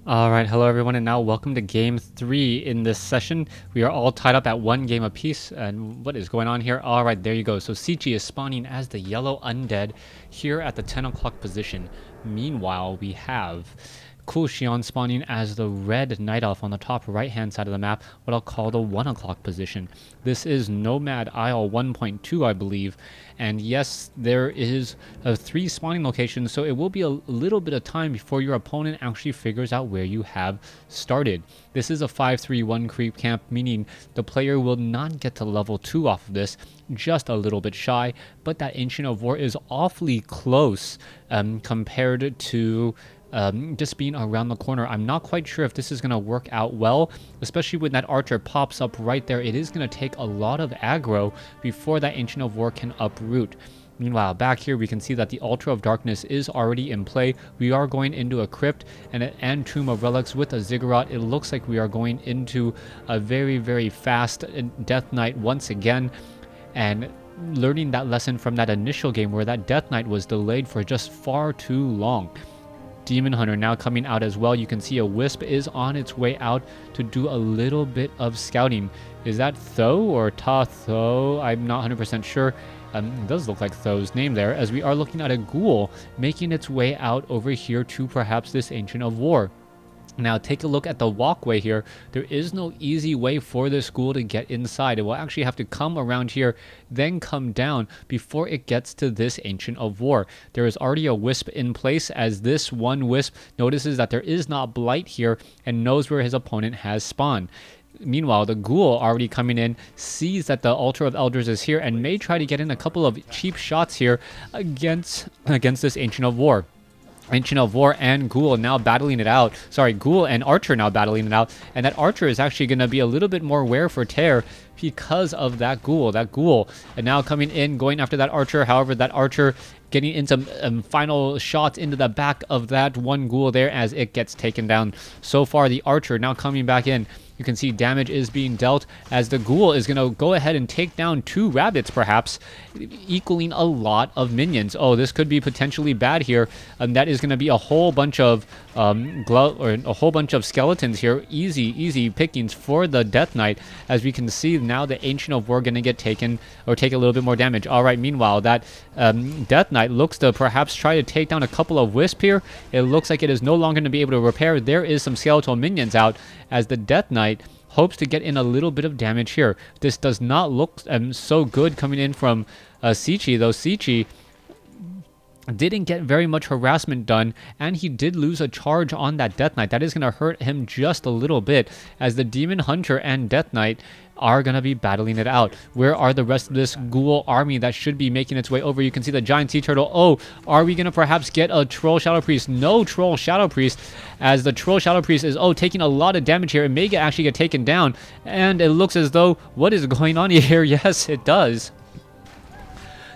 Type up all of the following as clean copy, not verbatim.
Alright, hello everyone, and now welcome to game 3 in this session. We are all tied up at one game apiece, and what is going on here? Alright, there you go. So Cechi is spawning as the yellow undead here at the 10 o'clock position. Meanwhile, we have Coolxian spawning as the red night elf on the top right hand side of the map, what I'll call the 1 o'clock position. This is Nomad Isle 1.2, I believe, and yes, there is 3 spawning locations, so it will be a little bit of time before your opponent actually figures out where you have started. This is a 5-3-1 creep camp, meaning the player will not get to level 2 off of this, just a little bit shy, but that Ancient of War is awfully close compared to just being around the corner. I'm not quite sure if this is going to work out well, especially when that archer pops up right there. It is going to take a lot of aggro before that Ancient of War can uproot. Meanwhile, back here we can see that the Altar of Darkness is already in play. We are going into a crypt and Tomb of Relics with a ziggurat. It looks like we are going into a very, very fast Death Knight once again, and learning that lesson from that initial game where that Death Knight was delayed for just far too long. Demon Hunter now coming out as well. You can see a Wisp is on its way out to do a little bit of scouting. Is that Tho or Ta Tho? I'm not 100% sure. It does look like Tho's name there, as we are looking at a ghoul making its way out over here to perhaps this Ancient of War. Now take a look at the walkway here. There is no easy way for this ghoul to get inside. It will actually have to come around here, then come down before it gets to this Ancient of War. There is already a Wisp in place, as this one Wisp notices that there is not Blight here and knows where his opponent has spawned. Meanwhile, the ghoul already coming in sees that the Altar of Elders is here and may try to get in a couple of cheap shots here against this Ancient of War. Ancient of War and Ghoul now battling it out. Sorry, Ghoul and Archer now battling it out. And that Archer is actually going to be a little bit more wear for tear because of that Ghoul. That Ghoul and now coming in, going after that Archer. However, that Archer getting in some final shots into the back of that one Ghoul there as it gets taken down. So far, the Archer now coming back in. You can see damage is being dealt as the Ghoul is going to go ahead and take down 2 rabbits, perhaps, equaling a lot of minions. Oh, this could be potentially bad here. That is going to be a whole bunch of skeletons here. Easy pickings for the Death Knight, as we can see now the Ancient of War going to get taken or take a little bit more damage. All right, meanwhile, that Death Knight looks to perhaps try to take down a couple of Wisp here. It looks like it is no longer going to be able to repair. There is some skeletal minions out, as the Death Knight hopes to get in a little bit of damage here. This does not look so good coming in from Cechi, though Cechi didn't get very much harassment done, and he did lose a charge on that Death Knight. That is going to hurt him just a little bit, as the Demon Hunter and Death Knight are going to be battling it out. Where are the rest of this ghoul army that should be making its way over? You can see the giant sea turtle. Oh, are we going to perhaps get a Troll Shadow Priest? No Troll Shadow Priest, as the Troll Shadow Priest is, taking a lot of damage here. It may actually get taken down, and it looks as though, what is going on here? Yes, it does.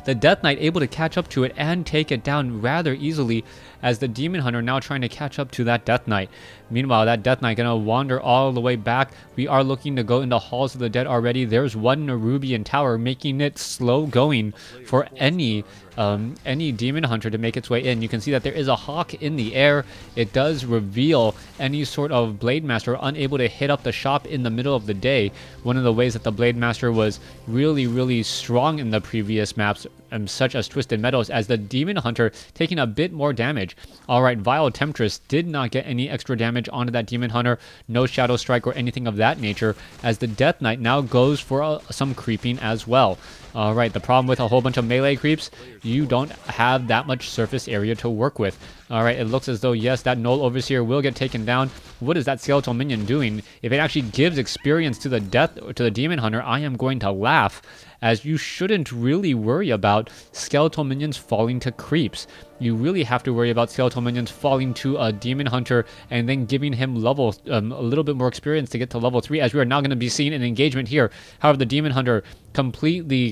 The Death Knight able to catch up to it and take it down rather easily, as the Demon Hunter now trying to catch up to that Death Knight. Meanwhile, that Death Knight gonna wander all the way back. We are looking to go into Halls of the Dead already. There's one Nerubian tower, making it slow going for any Demon Hunter to make its way in. You can see that there is a hawk in the air. It does reveal any sort of Blade Master unable to hit up the shop in the middle of the day. One of the ways that the Blade Master was really strong in the previous maps, such as Twisted Meadows, as the Demon Hunter taking a bit more damage. Alright, Vile Temptress did not get any extra damage onto that Demon Hunter. No Shadow Strike or anything of that nature, as the Death Knight now goes for some creeping as well. Alright, the problem with a whole bunch of melee creeps, you don't have that much surface area to work with. Alright, it looks as though, yes, that Null Overseer will get taken down. What is that skeletal minion doing? If it actually gives experience to the Demon Hunter, I am going to laugh, as you shouldn't really worry about skeletal minions falling to creeps. You really have to worry about skeletal minions falling to a Demon Hunter and then giving him a little bit more experience to get to level 3, as we are now going to be seeing an engagement here. However, the Demon Hunter completely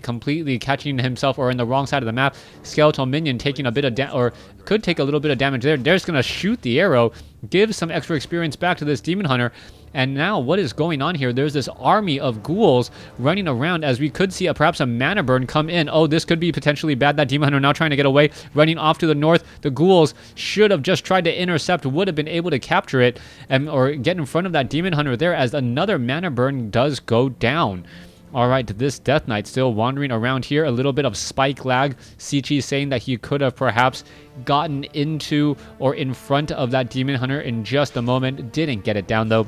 catching himself or in the wrong side of the map. Skeletal minion taking a bit of or could take a little bit of damage there. They're just going to shoot the arrow, give some extra experience back to this Demon Hunter. And now what is going on here? There's this army of ghouls running around, as we could see perhaps a mana burn come in. Oh, this could be potentially bad. That Demon Hunter now trying to get away, running off to the the north. The ghouls should have just tried to intercept, would have been able to capture it, or get in front of that demon hunter there, as another mana burn does go down. All right, this Death Knight still wandering around here. A little bit of spike lag. Cechi saying that he could have perhaps gotten into or in front of that demon hunter in just a moment. Didn't get it down though,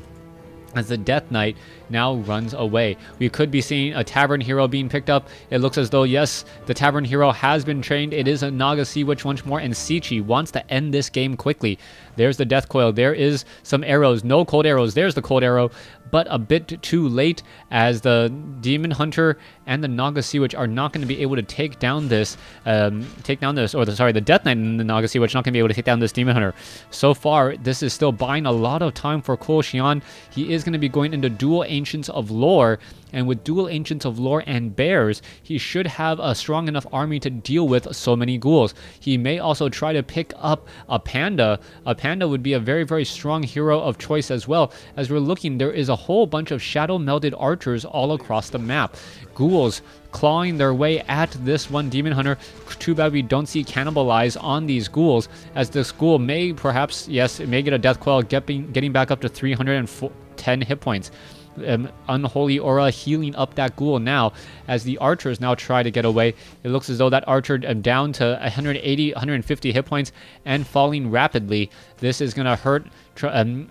as the Death Knight now runs away. We could be seeing a Tavern Hero being picked up. It looks as though, yes, the Tavern Hero has been trained. It is a Naga Sea Witch once more, and Cechi wants to end this game quickly. There's the Death Coil. There is some arrows. No cold arrows. There's the cold arrow, but a bit too late, as the Demon Hunter and the Naga Sea Witch are not going to be able to take down this, the Death Knight and the Naga Sea Witch not going to be able to take down this Demon Hunter. So far, this is still buying a lot of time for Coolxian. He is going to be going into dual Ancients of Lore, and with dual Ancients of Lore and Bears, he should have a strong enough army to deal with so many ghouls. He may also try to pick up a Panda. A Panda would be a very, very strong hero of choice as well. As we're looking, there is a whole bunch of shadow melded archers all across the map. Ghouls clawing their way at this one Demon Hunter. Too bad we don't see Cannibalize on these ghouls, as this ghoul may perhaps, yes, it may get a Death Coil, getting back up to 310 hit points. Unholy Aura healing up that ghoul now, as the archers now try to get away. It looks as though that archer down to 180, 150 hit points and falling rapidly. This is going to hurt,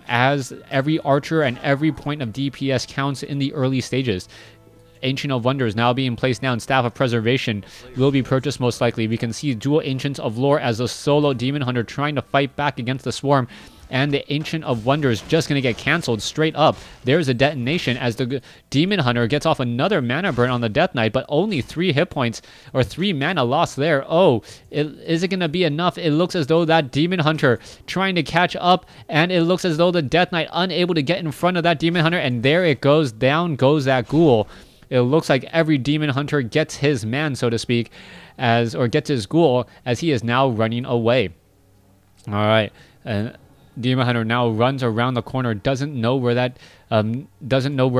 as every archer and every point of DPS counts in the early stages. Ancient of Wonders now being placed down. Staff of Preservation will be purchased most likely. We can see dual Ancients of Lore as a solo Demon Hunter trying to fight back against the Swarm. And the Ancient of Wonders just going to get cancelled straight up. There's a detonation as the Demon Hunter gets off another mana burn on the Death Knight, but only 3 hit points, or 3 mana lost there. Oh, is it going to be enough? It looks as though that Demon Hunter trying to catch up, and it looks as though the Death Knight unable to get in front of that Demon Hunter, and there it goes. Down goes that ghoul. It looks like every Demon Hunter gets his man, so to speak, or gets his ghoul, as he is now running away. All right. Demon Hunter now runs around the corner, doesn't know where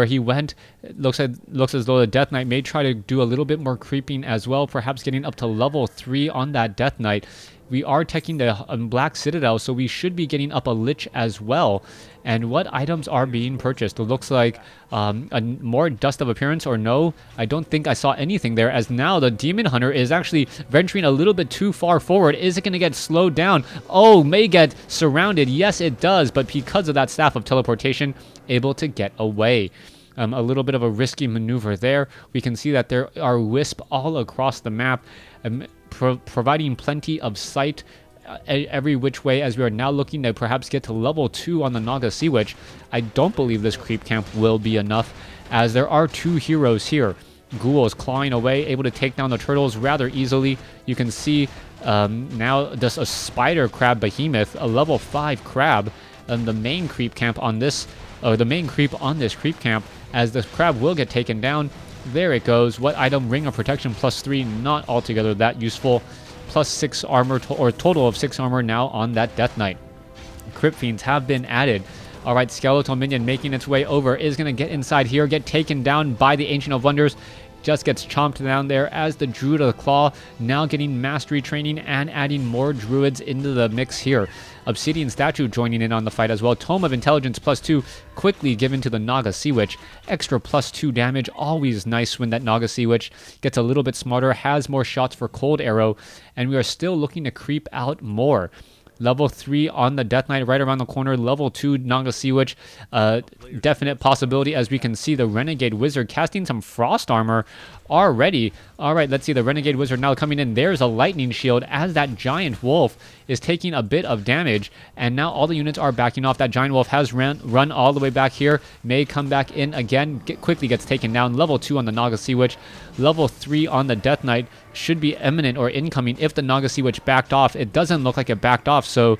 he went. It looks as though the Death Knight may try to do a little bit more creeping as well, perhaps getting up to level 3 on that Death Knight. We are taking the Black Citadel, so we should be getting up a Lich as well. And what items are being purchased? It looks like a more Dust of Appearance, or no, I don't think I saw anything there, as now the Demon Hunter is actually venturing a little bit too far forward. Is it going to get slowed down? Oh, may get surrounded. Yes, it does, but because of that Staff of Teleportation, able to get away. A little bit of a risky maneuver there. We can see that there are wisp all across the map, providing plenty of sight every which way, as we are now looking to perhaps get to level 2 on the Naga Sea Witch. I don't believe this creep camp will be enough, as there are 2 heroes here. Ghouls clawing away, able to take down the turtles rather easily. You can see now just a spider crab behemoth, a level 5 crab, and the main creep camp on this, the main creep on this creep camp, as the crab will get taken down. There it goes. What item? Ring of Protection +3, not altogether that useful. +6 armor, or total of 6 armor now on that Death Knight. Crypt Fiends have been added. All right, Skeletal Minion making its way over, is going to get inside here, get taken down by the Ancient of Wonders. Just gets chomped down there, as the Druid of the Claw now getting mastery training and adding more druids into the mix here. Obsidian Statue joining in on the fight as well. Tome of Intelligence +2 quickly given to the Naga Sea Witch. Extra +2 damage, always nice when that Naga Sea Witch gets a little bit smarter, has more shots for Cold Arrow, and we are still looking to creep out more. Level 3 on the Death Knight right around the corner. Level 2 Naga Sea Witch. Definite possibility, as we can see the Renegade Wizard casting some Frost Armor already. All right, let's see the Renegade Wizard now coming in. There's a Lightning Shield, as that Giant Wolf is taking a bit of damage. And now all the units are backing off. That Giant Wolf has run all the way back here. May come back in again. Quickly gets taken down. Level 2 on the Naga Sea Witch. Level 3 on the Death Knight. Should be imminent or incoming if the Naga Sea Witch backed off. It doesn't look like it backed off, so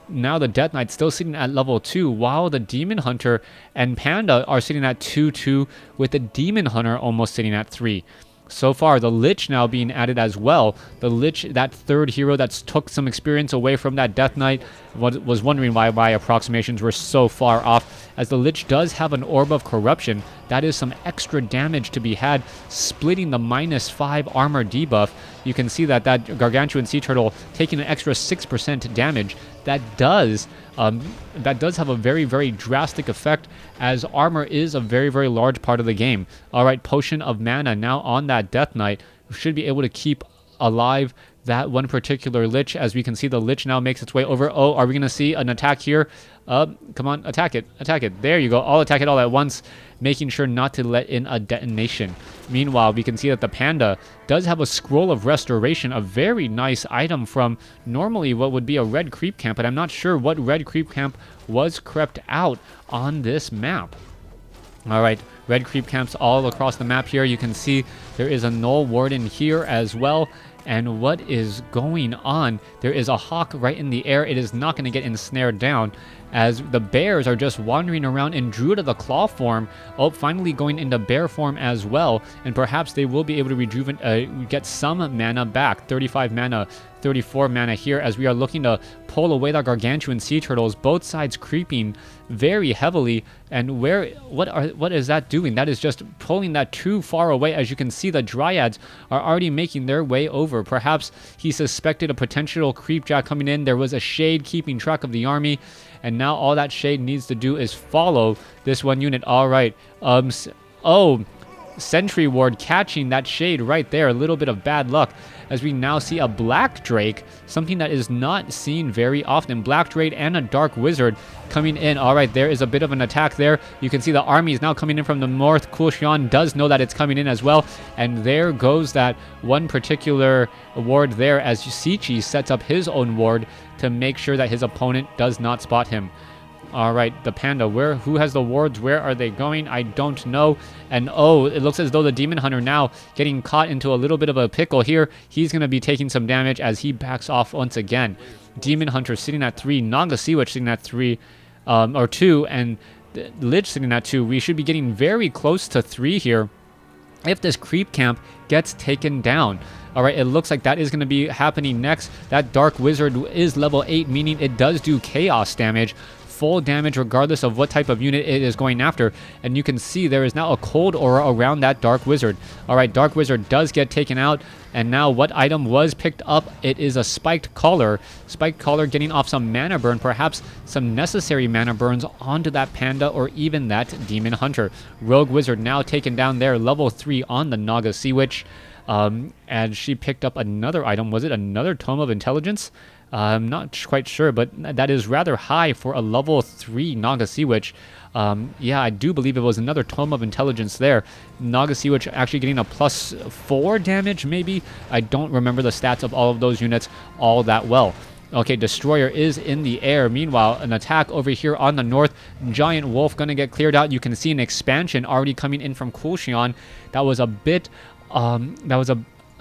now the Death Knight's still sitting at level 2, while the Demon Hunter and Panda are sitting at 2-2, with the Demon Hunter almost sitting at 3. So far, the Lich now being added as well. The Lich, that third hero that took some experience away from that Death Knight, was wondering why my approximations were so far off, as the Lich does have an Orb of Corruption. That is some extra damage to be had, splitting the -5 armor debuff. You can see that that Gargantuan Sea Turtle taking an extra 6% damage. That does have a very, very drastic effect, as armor is a very, very large part of the game. Alright, Potion of Mana now on that Death Knight. Should be able to keep alive that one particular Lich, as we can see the Lich now makes its way over. Oh, are we going to see an attack here? Come on, attack it, attack it. There you go. I'll attack it all at once, making sure not to let in a detonation. Meanwhile, we can see that the Panda does have a Scroll of Restoration, a very nice item from normally what would be a red creep camp, but I'm not sure what red creep camp was crept out on this map. Alright, red creep camps all across the map here. You can see there is a Null Warden here as well. And what is going on? There is a hawk right in the air. It is not going to get ensnared down, as the bears are just wandering around in Druid of the Claw form. Oh, finally going into bear form as well. And perhaps they will be able to get some mana back. 35 mana, 34 mana here, as we are looking to pull away the Gargantuan Sea Turtles. Both sides creeping very heavily. And what is that doing? That is just pulling that too far away. As you can see, the Dryads are already making their way over. Perhaps he suspected a potential creepjack coming in. There was a Shade keeping track of the army, and now all that Shade needs to do is follow this one unit. All right. Oh, Sentry Ward catching that Shade right there. A little bit of bad luck, as we now see a Black Drake, something that is not seen very often. Black Drake and a Dark Wizard coming in. All right, there is a bit of an attack there. You can see the army is now coming in from the north. Coolxian does know that it's coming in as well. And there goes that one particular ward there, as Cechi sets up his own ward to make sure that his opponent does not spot him. All right, the Panda, who has the wards? Where are they going? I don't know. And oh, it looks as though the Demon Hunter now getting caught into a little bit of a pickle here. He's going to be taking some damage as he backs off once again. Demon Hunter sitting at 3, Naga Sea Witch sitting at 3, or 2, and Lich sitting at 2. We should be getting very close to 3 here if this creep camp gets taken down. All right, it looks like that is going to be happening next. That Dark Wizard is level 8, meaning it does do chaos damage. Full damage regardless of what type of unit it is going after. And you can see there is now a cold aura around that Dark Wizard. Alright, Dark Wizard does get taken out. And now what item was picked up? It is a Spiked Collar. Spiked Collar getting off some mana burn, perhaps some necessary mana burns onto that Panda or even that Demon Hunter. Rogue Wizard now taken down there, level 3 on the Naga Sea Witch. And she picked up another item. Was it another Tome of Intelligence? I'm not quite sure, but that is rather high for a level 3 Naga Sea Witch. Yeah, I do believe it was another Tome of Intelligence there. Naga Sea Witch actually getting a +4 damage, maybe? I don't remember the stats of all of those units all that well. Okay, Destroyer is in the air. Meanwhile, an attack over here on the north. Giant Wolf going to get cleared out. You can see an expansion already coming in from Coolxian. That was a bit...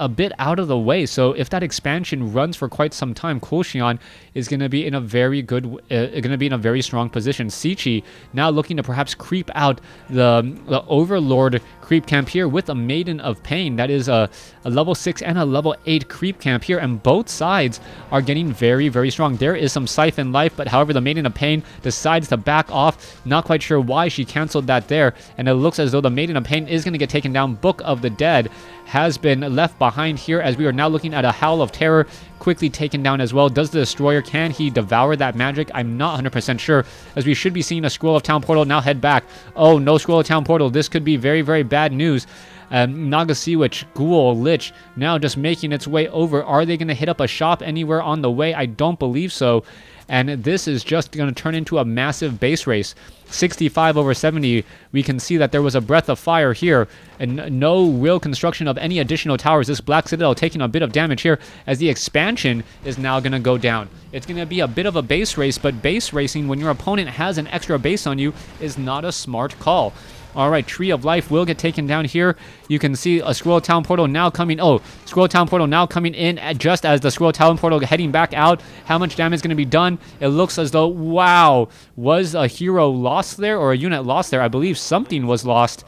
a bit out of the way. So if that expansion runs for quite some time, Coolxian is going to be in a very strong position. Cechi now looking to perhaps creep out the Overlord creep camp here with a Maiden of Pain. That is a level 6 and a level 8 creep camp here, and both sides are getting very, very strong. There is some Siphon Life, but however, the Maiden of Pain decides to back off. Not quite sure why she canceled that there, and it looks as though the Maiden of Pain is going to get taken down. Book of the Dead has been left behind here, as we are now looking at a Howl of Terror quickly taken down as well. Does the Destroyer, can he devour that magic? I'm not 100% sure, as we should be seeing a Scroll of Town Portal now head back. Oh, no Scroll of Town Portal. This could be very, very bad news. Naga Sea Witch, Ghoul, Lich now just making its way over. Are they going to hit up a shop anywhere on the way? I don't believe so. And this is just going to turn into a massive base race. 65 over 70, we can see that there was a Breath of Fire here, and no real construction of any additional towers. This Black Citadel taking a bit of damage here, as the expansion is now going to go down. It's going to be a bit of a base race, but base racing when your opponent has an extra base on you is not a smart call. Alright, Tree of Life will get taken down here. You can see a Scroll Town Portal now coming. Oh, Scroll Town Portal now coming in just as the Scroll Town Portal heading back out. How much damage is going to be done? It looks as though, wow, was a hero lost there or a unit lost there? I believe something was lost,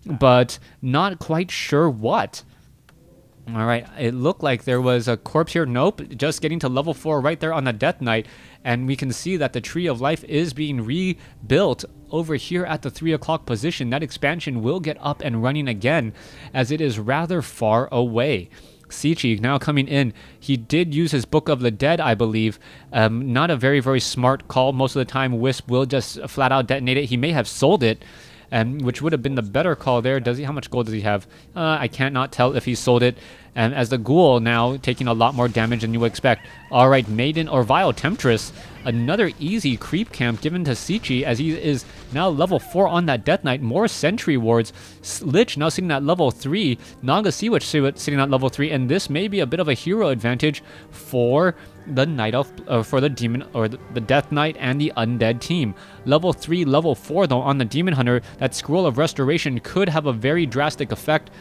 but not quite sure what. Alright, it looked like there was a corpse here. Nope, just getting to level 4 right there on the Death Knight. and we can see that the Tree of Life is being rebuilt over here at the 3 o'clock position. That expansion will get up and running again, as it is rather far away. Cechi now coming in. He did use his Book of the Dead, I believe. Not a very, very smart call. Most of the time, Wisp will just flat out detonate it. He may have sold it, which would have been the better call there. Does he? How much gold does he have? I cannot tell if he sold it. And as the Ghoul now taking a lot more damage than you would expect. All right, Maiden or Vile Temptress. Another easy creep camp given to Cechi, as he is now level 4 on that Death Knight. More sentry wards. Lich now sitting at level 3. Naga Sea Witch sitting at level 3. And this may be a bit of a hero advantage for the Night Elf, for the Demon, or the Death Knight and the Undead team. Level 3, level 4 though on the Demon Hunter. That Scroll of Restoration could have a very drastic effect.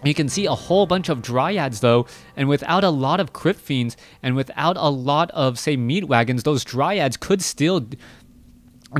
You can see a whole bunch of Dryads though, and without a lot of Crypt Fiends, and without a lot of, say, Meat Wagons, those Dryads could still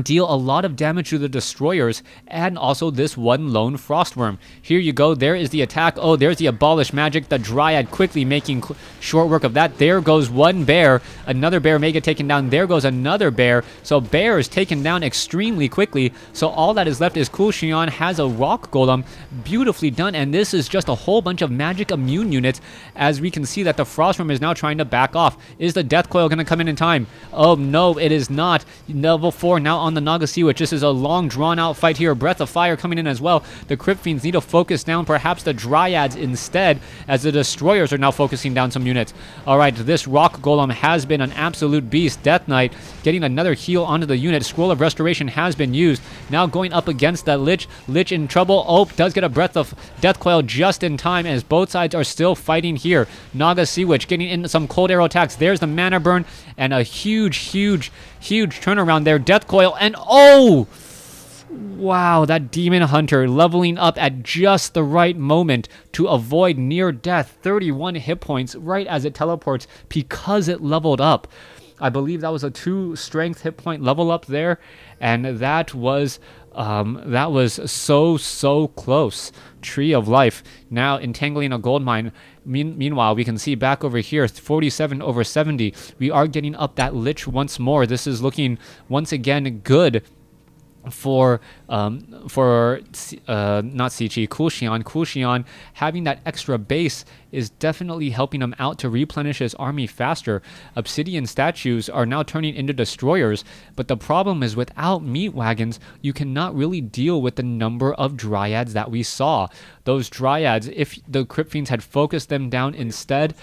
deal a lot of damage to the destroyers, and also this one lone Frostworm. Here you go, there is the attack. Oh, there's the Abolish Magic, the Dryad quickly making short work of that. There goes one bear, another bear may get taken down. There goes another bear. So bear is taken down extremely quickly. So all that is left is Coolxian has a Rock Golem, beautifully done, and this is just a whole bunch of magic immune units, as we can see that the Frostworm is now trying to back off. Is the Death Coil going to come in time? Oh no, it is not. Level 4 now on the Naga Sea Witch. This is a long drawn out fight here. Breath of Fire coming in as well. The Crypt Fiends need to focus down perhaps the Dryads instead, as the Destroyers are now focusing down some units. Alright, this Rock Golem has been an absolute beast. Death Knight getting another heal onto the unit. Scroll of Restoration has been used. Now going up against that Lich. Lich in trouble. Oh, does get a Breath of Death Coil just in time, as both sides are still fighting here. Naga Sea Witch getting into some cold arrow attacks. There's the Mana Burn, and a huge turnaround there. Death Coil, and oh! Wow, that Demon Hunter leveling up at just the right moment to avoid near death. 31 hit points right as it teleports because it leveled up. I believe that was a 2 strength hit point level up there, and that was so close. Tree of Life now entangling a gold mine. Meanwhile, we can see back over here, 47 over 70. We are getting up that Lich once more. This is looking once again good for not Cechi, Coolxian having that extra base is definitely helping him out to replenish his army faster. Obsidian statues are now turning into destroyers, but the problem is without Meat Wagons, you cannot really deal with the number of Dryads that we saw. Those Dryads, if the Crypt Fiends had focused them down instead,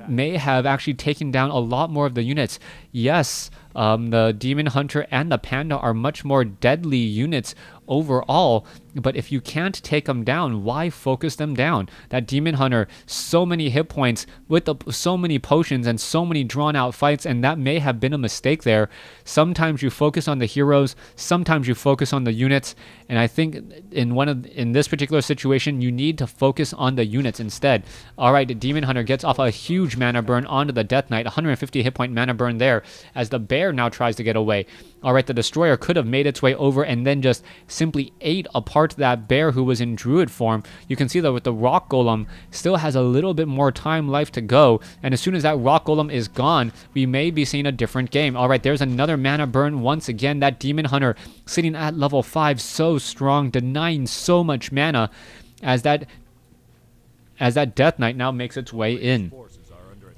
may have actually taken down a lot more of the units. Yes, the Demon Hunter and the Panda are much more deadly units overall, but if you can't take them down, why focus them down? That Demon Hunter, so many hit points with so many potions and so many drawn out fights, and that may have been a mistake there. Sometimes you focus on the heroes, sometimes you focus on the units, and I think in this particular situation, you need to focus on the units instead. All right, the Demon Hunter gets off a huge mana burn onto the Death Knight, 150 hit point mana burn there, as the bear now tries to get away. All right, the Destroyer could have made its way over and then just simply ate apart that bear who was in Druid form. You can see that with the Rock Golem, still has a little bit more time left to go, and as soon as that Rock Golem is gone, we may be seeing a different game. All right, there's another mana burn once again. That Demon Hunter sitting at level 5, so strong, denying so much mana, as that Death Knight now makes its way in.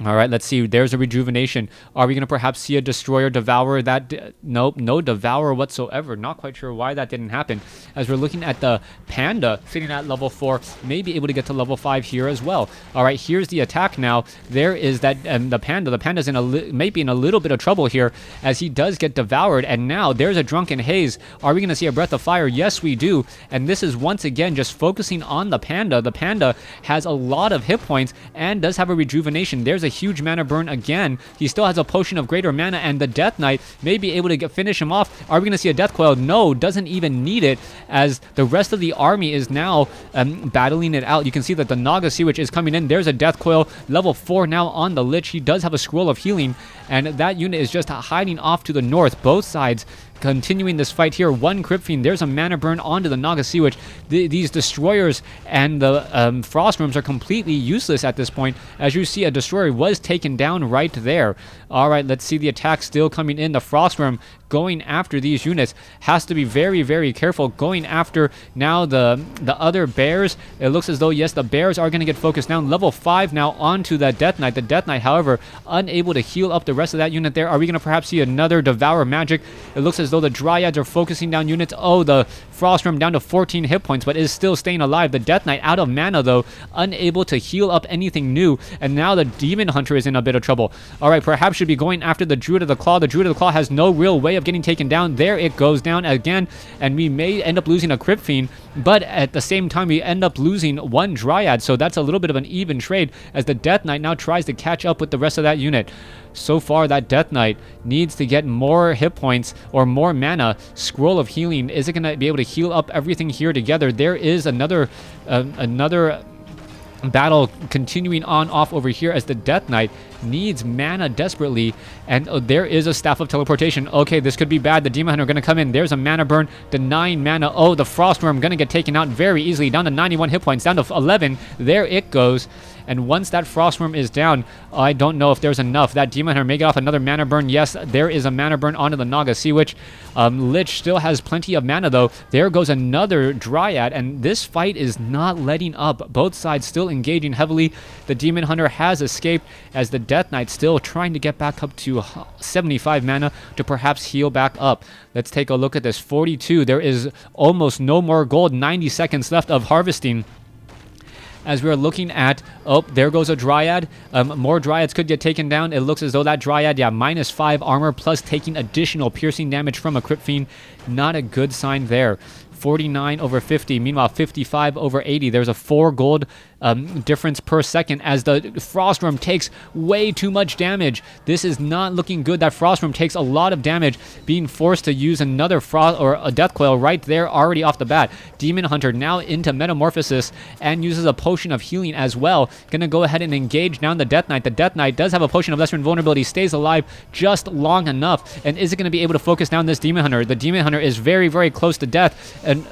All right, let's see. There's a rejuvenation. Are we going to perhaps see a Destroyer devour that? Nope, no devour whatsoever. Not quite sure why that didn't happen. As we're looking at the Panda sitting at level 4, may be able to get to level 5 here as well. All right, here's the attack now. There is that the Panda. The Panda's maybe in a little bit of trouble here, as he does get devoured. And now there's a Drunken Haze. Are we going to see a Breath of Fire? Yes, we do. And this is once again just focusing on the Panda. The Panda has a lot of hit points and does have a rejuvenation. There's a huge mana burn again. He still has a potion of greater mana, and the Death Knight may be able to finish him off. Are we going to see a Death Coil? No, doesn't even need it, as the rest of the army is now battling it out. You can see that the Naga Sea Witch is coming in. There's a Death Coil, level 4 now on the Lich. He does have a Scroll of Healing, and that unit is just hiding off to the north. Both sides continuing this fight here. One Crypt Fiend. There's a mana burn onto the Naga Sea Witch. These destroyers and the frost rooms are completely useless at this point. As you see, a destroyer was taken down right there. All right, let's see the attack still coming in. The frost room going after these units has to be very, very careful. Going after now the other bears. It looks as though, yes, the bears are going to get focused down. Level 5 now onto that Death Knight. The Death Knight, however, unable to heal up the rest of that unit there. Are we going to perhaps see another Devour Magic? It looks as though the Dryads are focusing down units. Oh, the Frost Rim down to 14 hit points, but is still staying alive. The Death Knight out of mana, though, unable to heal up anything new. And now the Demon Hunter is in a bit of trouble. All right, perhaps should be going after the Druid of the Claw. The Druid of the Claw has no real way of getting taken down. There it goes down again, and we may end up losing a Crypt Fiend, but at the same time, we end up losing one Dryad, so that's a little bit of an even trade as the Death Knight now tries to catch up with the rest of that unit. So far, that Death Knight needs to get more hit points or more mana. Scroll of Healing, is it going to be able to heal up everything here together? There is another battle continuing on off over here as the Death Knight needs mana desperately, and there is a Staff of Teleportation. Okay, this could be bad. The Demon Hunter going to come in. There's a mana burn, denying mana. Oh, the Frost Worm going to get taken out very easily, down to 91 hit points, down to 11. There it goes. And once that Frost Worm is down, I don't know if there's enough. That Demon Hunter may get off another mana burn. Yes, there is a mana burn onto the Naga Sea Witch. Lich still has plenty of mana, though. There goes another Dryad, and this fight is not letting up. Both sides still engaging heavily. The Demon Hunter has escaped as the Death Knight still trying to get back up to 75 mana to perhaps heal back up. Let's take a look at this. 42. There is almost no more gold. 90 seconds left of harvesting. As we're looking at, oh, there goes a Dryad. More Dryads could get taken down. It looks as though that Dryad, yeah, -5 armor plus taking additional piercing damage from a Crypt Fiend. Not a good sign there. 49 over 50. Meanwhile, 55 over 80. There's a 4 gold difference per second as the Frost Worm takes way too much damage. This is not looking good. That Frost Worm takes a lot of damage, being forced to use another Frost or a Death Coil right there already off the bat. Demon Hunter now into Metamorphosis and uses a Potion of Healing as well. Gonna go ahead and engage down the Death Knight. The Death Knight does have a Potion of Lesser Invulnerability, stays alive just long enough, and is it going to be able to focus down this Demon Hunter? The Demon Hunter is very, very close to death, and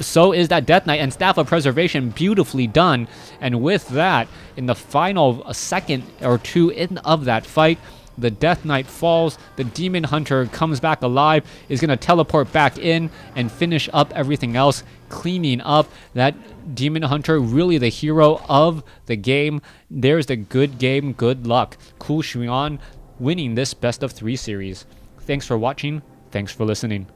so is that Death Knight, and Staff of Preservation beautifully done. And with that, in the final second or two of that fight, the Death Knight falls, the Demon Hunter comes back alive, is going to teleport back in and finish up everything else, cleaning up. That Demon Hunter, really the hero of the game. There's the good game, good luck. Coolxian winning this best of 3 series. Thanks for watching. Thanks for listening.